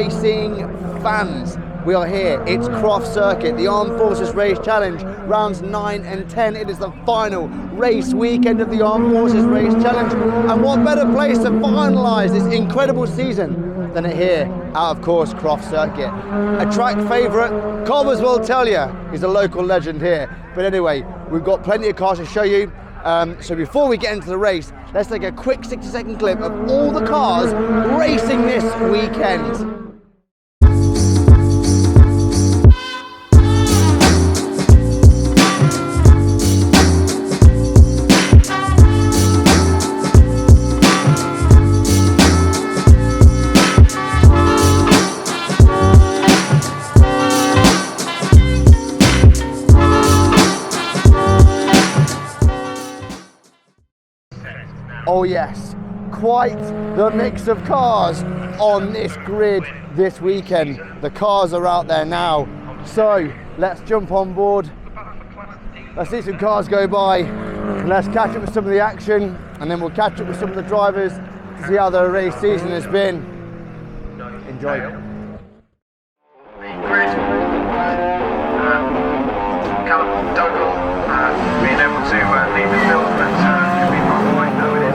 racing fans. We are here, it's Croft Circuit, the Armed Forces Race Challenge, rounds 9 and 10. It is the final race weekend of the Armed Forces Race Challenge. And what better place to finalise this incredible season than here out of course Croft Circuit. A track favourite, Cobbers will tell you, he's a local legend here. But anyway, we've got plenty of cars to show you. So before we get into the race, let's take a quick 60-second clip of all the cars racing this weekend. Oh yes, quite the mix of cars on this grid this weekend. The cars are out there now. So let's jump on board. Let's see some cars go by. And let's catch up with some of the action, and then we'll catch up with some of the drivers to see how their race season has been. Enjoy. Callum Dugey being able to lead the field, but we not quite know it is.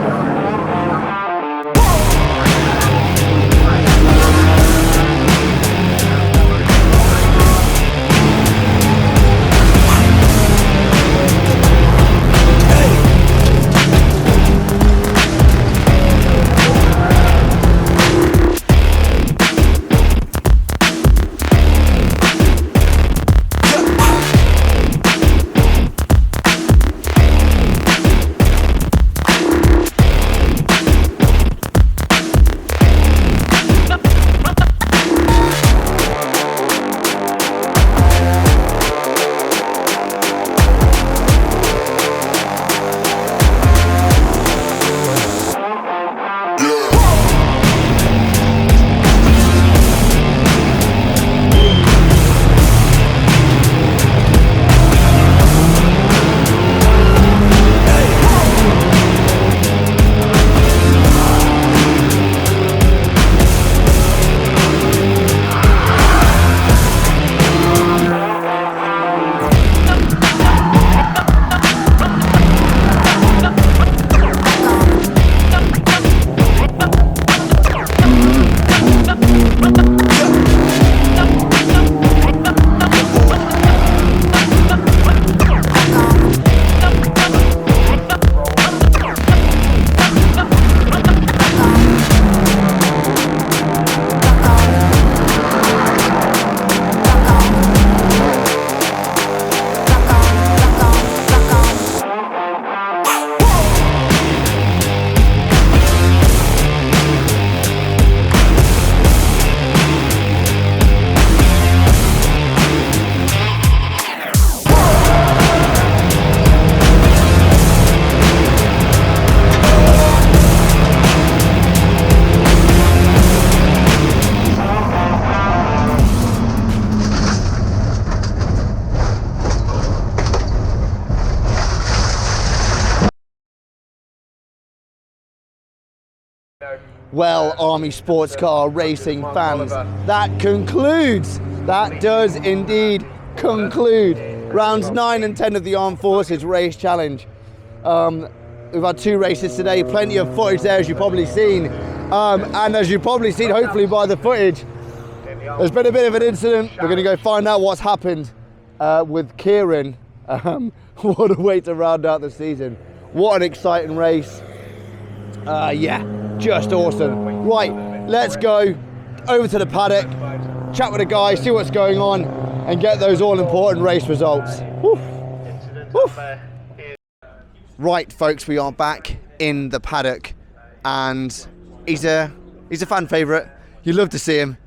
Well, Army sports car racing fans, that does indeed conclude rounds 9 and 10 of the Armed Forces Race Challenge. We've had 2 races today, plenty of footage there as you've probably seen. And as you've probably seen, hopefully by the footage, there's been a bit of an incident. We're going to go find out what's happened with Kierin. What a way to round out the season. What an exciting race. Yeah, just awesome. Right, let's go over to the paddock, chat with the guys, see what's going on, and get those all-important race results. Woof. Woof. Right, folks, we are back in the paddock, and he's a fan favourite. You love to see him.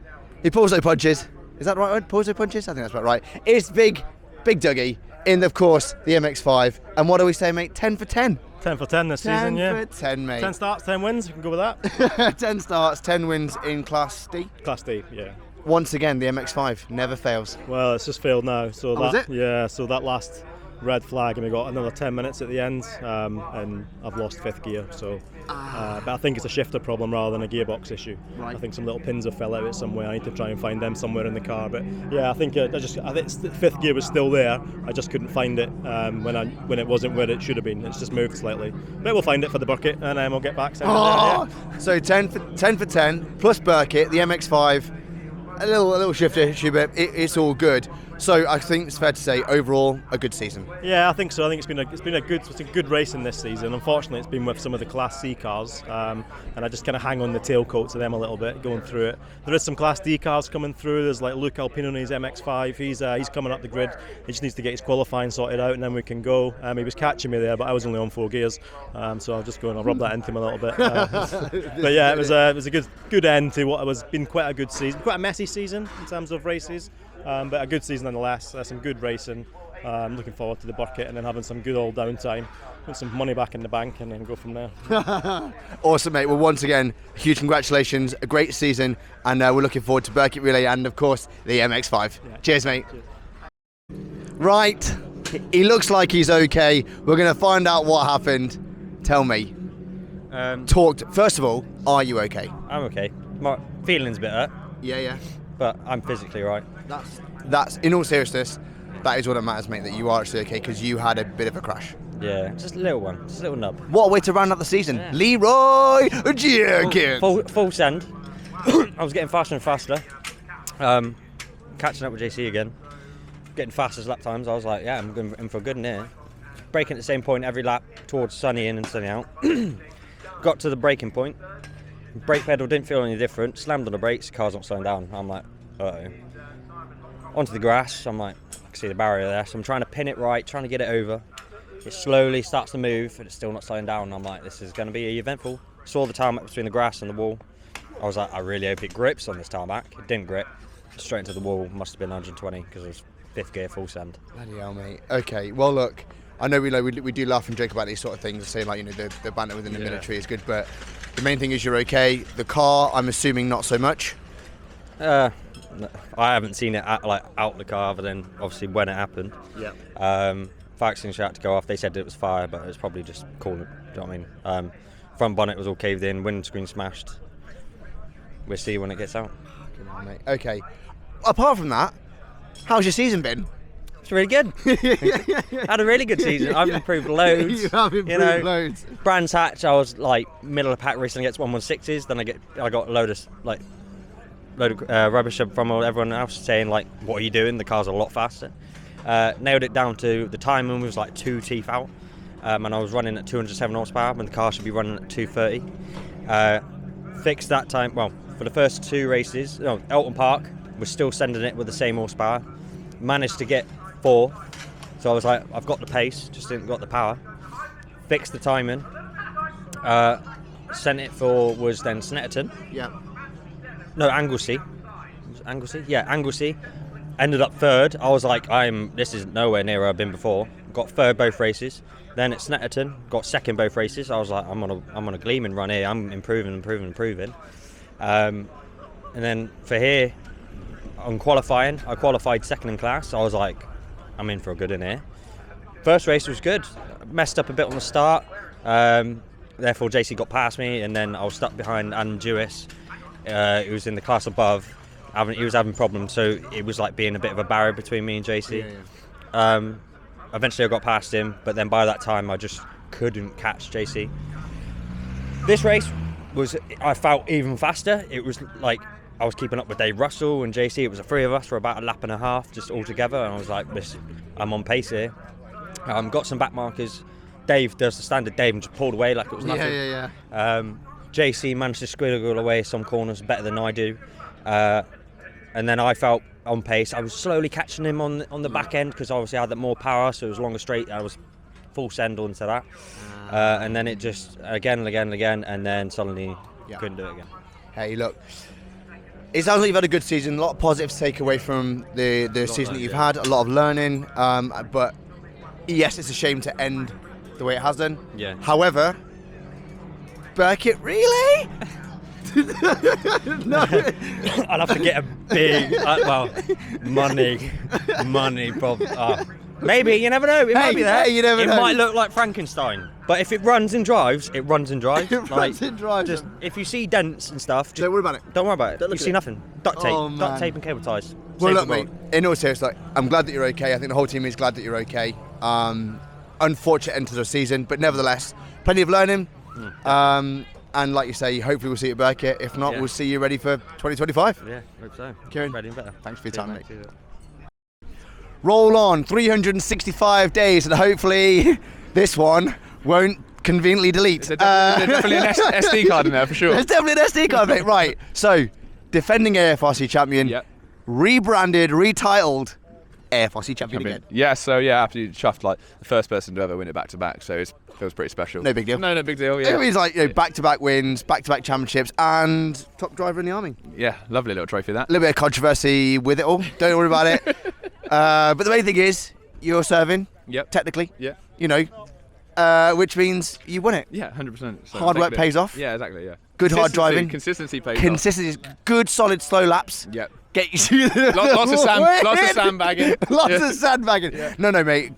He pulls no punches. Is that the right word? Pulls no punches? I think that's about right. It's Big Dugey in, of course, the MX-5. And what do we say, mate? 10 for 10. 10 for 10 this season, yeah. 10 for 10, mate. 10 starts, 10 wins, you can go with that. 10 starts, 10 wins in Class D. Class D, yeah. Once again, the MX-5 never fails. Well, it's just failed now. So is it? Yeah, so that last red flag, and we got another 10 minutes at the end, and I've lost 5th gear. So, but I think it's a shifter problem rather than a gearbox issue. Right. I think some little pins have fell out somewhere. I need to try and find them somewhere in the car. But yeah, I think the 5th gear was still there. I just couldn't find it when it wasn't where it should have been. It's just moved slightly. But we'll find it for the bucket, and then we'll get back. Oh, so 10 for 10 plus Burkett, the MX-5. A little shifter issue, but it's all good. So I think it's fair to say overall a good season. Yeah, I think so. I think it's been a good racing this season. Unfortunately, it's been with some of the Class C cars, and I just kind of hang on the tailcoats of them a little bit, going through it. There is some Class D cars coming through. There's like Luke Alpino in his MX-5. He's coming up the grid. He just needs to get his qualifying sorted out, and then we can go. He was catching me there, but I was only on 4 gears, so I'll rub that into him a little bit. But yeah, it was a good end to what has been quite a good season, quite a messy season in terms of races. But a good season nonetheless. Some good racing. Looking forward to the bucket and then having some good old downtime, put some money back in the bank, and then go from there. Awesome, mate. Well, once again, huge congratulations, a great season, and we're looking forward to Burkett Relay and, of course, the MX-5. Yeah. Cheers, mate. Cheers. Right, he looks like he's okay. We're going to find out what happened. Tell me. First of all, are you okay? I'm okay. My feeling's a bit hurt. Yeah. But I'm physically right. That's in all seriousness, that is what it matters, mate, that you are actually okay, because you had a bit of a crash. Yeah, just a little one, just a little nub. What a way to round up the season. Yeah. Leroy Jenkins. Full send. I was getting faster and faster. Catching up with JC again. Getting faster as lap times. I was like, yeah, I'm going in for good in here. Braking at the same point every lap towards sunny in and sunny out. Got to the braking point. Brake pedal didn't feel any different. Slammed on the brakes, car's not slowing down. I'm like, uh-oh. Onto the grass, I'm like, I can see the barrier there, so I'm trying to pin it right, trying to get it over. It slowly starts to move, and it's still not slowing down. I'm like, this is going to be eventful. Saw the tarmac between the grass and the wall. I was like, I really hope it grips on this tarmac. It didn't grip. Straight into the wall, must have been 120, because it was 5th gear full send. Bloody hell, mate. Okay, well, look, I know we do laugh and joke about these sort of things, saying like, the banter within the military is good, but the main thing is you're okay. The car, I'm assuming not so much. I haven't seen it out the car other than obviously when it happened. Yeah. Fire extinguisher had to go off. They said it was fire, but it was probably just cool. Do you know what I mean? Front bonnet was all caved in, windscreen smashed. We'll see when it gets out. Mate. Okay. Apart from that, how's your season been? It's really good. Had a really good season. I've improved loads. You have improved loads. Brands Hatch, I was like middle of the pack racing against 116s. Then I got a load of rubbish from everyone else saying like, what are you doing? The car's a lot faster. Nailed it down to the timing was like 2 teeth out, and I was running at 207 horsepower when the car should be running at 230. Fixed that time. Well, for the first 2 races, Elton Park was still sending it with the same horsepower. Managed to get 4, so I was like, I've got the pace, just didn't got the power. Fixed the timing. Sent it for was then Snetterton. Yeah. No, Anglesey. Anglesey? Yeah, Anglesey. Ended up 3rd. I was like, this is nowhere near where I've been before. Got 3rd both races. Then at Snetterton, got 2nd both races. I was like, I'm on a gleaming run here. I'm improving. And then for here, on qualifying, I qualified 2nd in class. So I was like, I'm in for a good in here. First race was good. Messed up a bit on the start. Therefore, JC got past me, and then I was stuck behind Adam Jewis. He was in the class above. He was having problems, so it was like being a bit of a barrier between me and JC. Yeah. Eventually I got past him, but then by that time I just couldn't catch JC. This race I felt even faster. It was like I was keeping up with Dave Russell and JC. It was the 3 of us for about a lap and a half just all together, and I was like, I'm on pace here. Got some back markers. Dave does the standard Dave and just pulled away like it was nothing. Yeah. JC managed to squiggle away some corners better than I do. And then I felt on pace. I was slowly catching him on the back end because obviously I had that more power, so it was longer straight. I was full send onto that. And then it just again, and then suddenly couldn't do it again. Hey, look, it sounds like you've had a good season, a lot of positives to take away from the season that you've had, a lot of learning, but yes, it's a shame to end the way it has done. Yeah. However, Burkett Relay? No. I'll have to get a big, money problem. Maybe, you never know. It might be there. Hey, you never know. It might look like Frankenstein. But if it runs and drives, it runs and drives. It runs and drives. Just, if you see dents and stuff, just Don't worry about it. Don't worry about it. Don't You look at see it. nothing. Duct tape. Oh, man. Duct tape and cable ties. Well, Save look, the mate, world. in all seriousness, I'm glad that you're okay. I think the whole team is glad that you're okay. Unfortunate end to the season, but nevertheless, plenty of learning. And like you say, hopefully we'll see you at Burkett. If not, Yeah. we'll see you ready for 2025. Yeah, hope so. Kierin, Ready and better. thanks for your Cheers, time, mate. Cheers. Roll on, 365 days, and hopefully this one won't conveniently delete. There's definitely an SD card in there for sure. There's definitely an SD card, mate. Right, so defending AFRC champion, Yep. rebranded, retitled AFRC champion again. Yeah, so yeah, absolutely chuffed. Like the first person to ever win it back to back, so it feels pretty special. No big deal. No big deal. It Yeah, means like back-to-back wins, back-to-back championships, and top driver in the army. yeah, lovely little trophy that. A little bit of controversy with it all. Don't worry about it. But the main thing is you're serving. Yep. Technically. Yeah. You know, which means you won it. Yeah, 100%. So Hard work pays off. Yeah, exactly. Yeah. Good hard driving. Consistency pays off. Consistency, good solid slow laps. Yep. Get you through the Lots of sandbagging. Lots Yeah. of sandbagging. Yeah. No, mate.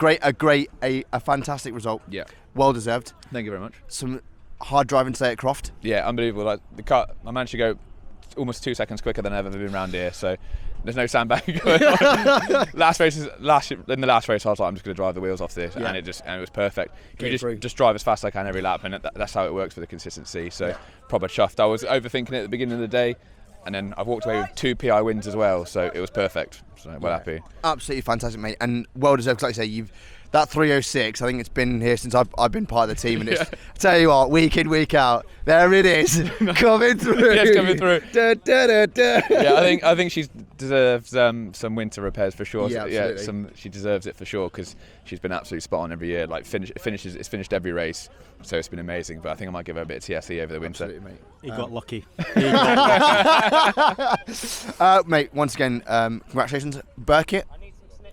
A fantastic result. Yeah. Well deserved. Thank you very much. Some hard driving today at Croft. Yeah, unbelievable. Like the car, I managed to go almost 2 seconds quicker than I've ever been around here. So there's no sandbagging going on. In the last race, I was like, I'm just going to drive the wheels off this, Yeah. and it was perfect. Came You through. just drive as fast as I can every lap, and that's how it works for the consistency. So proper chuffed. I was overthinking it at the beginning of the day, and then I've walked away with 2 PI wins as well. So it was perfect. So well happy. Absolutely fantastic, mate, and well deserved. 'Cause like I say, that 306. I think it's been here since I've been part of the team, and it's, I tell you what, week in, week out, there it is, coming through. Yeah, it's coming through. Da, da, da, da. Yeah, I think she deserves some winter repairs for sure. Yeah, So, absolutely. she deserves it for sure because she's been absolutely spot on every year. Like it's finished every race, so it's been amazing. But I think I might give her a bit of TSE over the winter. Absolutely, mate. He got lucky. Mate, once again, congratulations, Burkett.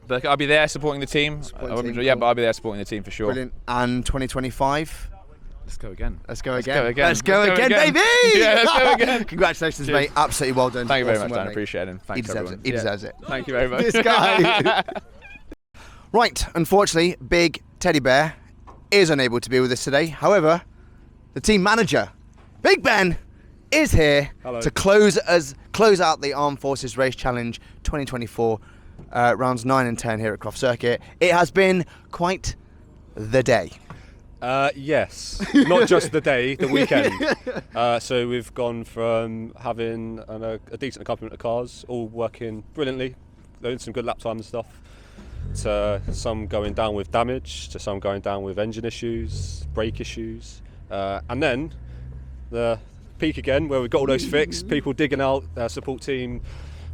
But I'll be there supporting the team. Supporting the team, Yeah, cool. but I'll be there supporting the team for sure. Brilliant. And 2025. Let's go again. Let's go Let's again. go again. Let's go Let's go again, again. baby! Yeah, let's go again. Congratulations, Cheers. mate. Absolutely well done. Thank you very Awesome much, work, Dan. mate. Appreciate it. Thanks He deserves everyone. it. He deserves it. Thank you very much. This guy. Right, unfortunately, Big Teddy Bear is unable to be with us today. However, the team manager, Big Ben, is here to close out the Armed Forces Race Challenge 2024, rounds 9 and 10 here at Croft Circuit. It has been quite the day. Yes, not just the day, the weekend. So we've gone from having a decent accompaniment of cars, all working brilliantly, doing some good lap time and stuff, to some going down with damage, to some going down with engine issues, brake issues, and then the peak again where we've got all those fixed, people digging out, support team,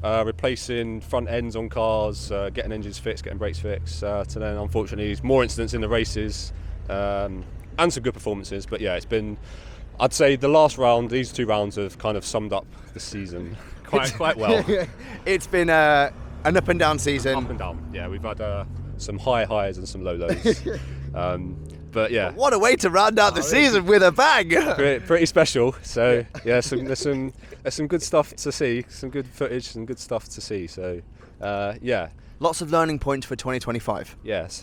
replacing front ends on cars, getting engines fixed, getting brakes fixed, to then unfortunately more incidents in the races, and some good performances. But yeah, it's been, I'd say the last round, these 2 rounds have kind of summed up the season quite well. It's been an up and down season. Up and down, yeah, we've had some high highs and some low lows. But yeah, What a way to round out the season with a bang! pretty special. So yeah, there's some good stuff to see, some good footage, some good stuff to see. So yeah. Lots of learning points for 2025. Yes,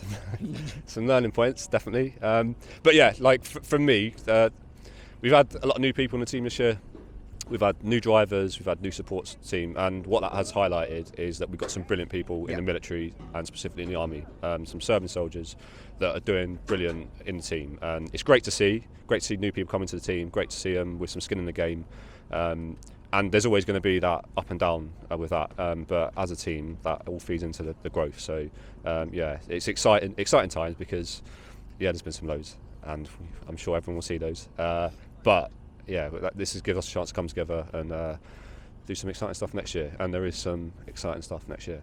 some learning points, definitely. But yeah, like from me, we've had a lot of new people in the team this year. We've had new drivers, we've had new support team, and what that has highlighted is that we've got some brilliant people in the military and specifically in the army, some serving soldiers that are doing brilliant in the team. And it's great to see new people coming to the team, great to see them with some skin in the game. And there's always going to be that up and down with that, but as a team, that all feeds into the growth. So yeah, it's exciting times because yeah, there's been some lows, and I'm sure everyone will see those. But yeah, this gives us a chance to come together and do some exciting stuff next year. And there is some exciting stuff next year.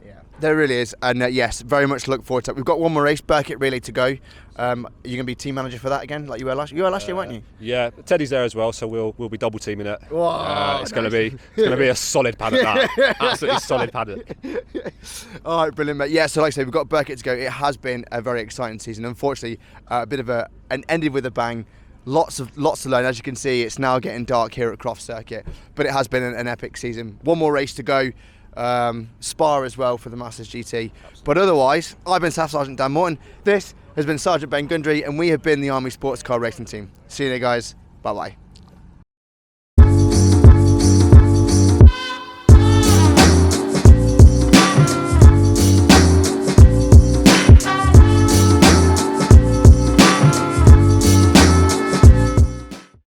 Yeah, there really is, and yes, very much look forward to it. We've got one more race, Burkett Relay, to go. You're going to be team manager for that again, like you were last year, weren't you? Yeah, Teddy's there as well, so we'll be double teaming it. Whoa, It's going to be a solid paddock. That absolutely solid paddock. All right, brilliant, mate. Yeah, so like I say, we've got Burkett to go. It has been a very exciting season. Unfortunately, a bit of an ended with a bang. Lots to learn. As you can see, it's now getting dark here at Croft Circuit, but it has been an epic season. One more race to go. spar as well for the Masters GT. But otherwise, I've been Staff Sergeant Dan Morton. This has been Sergeant Ben Gundry, and we have been the Army Sports Car Racing Team. See you there, guys. Bye bye.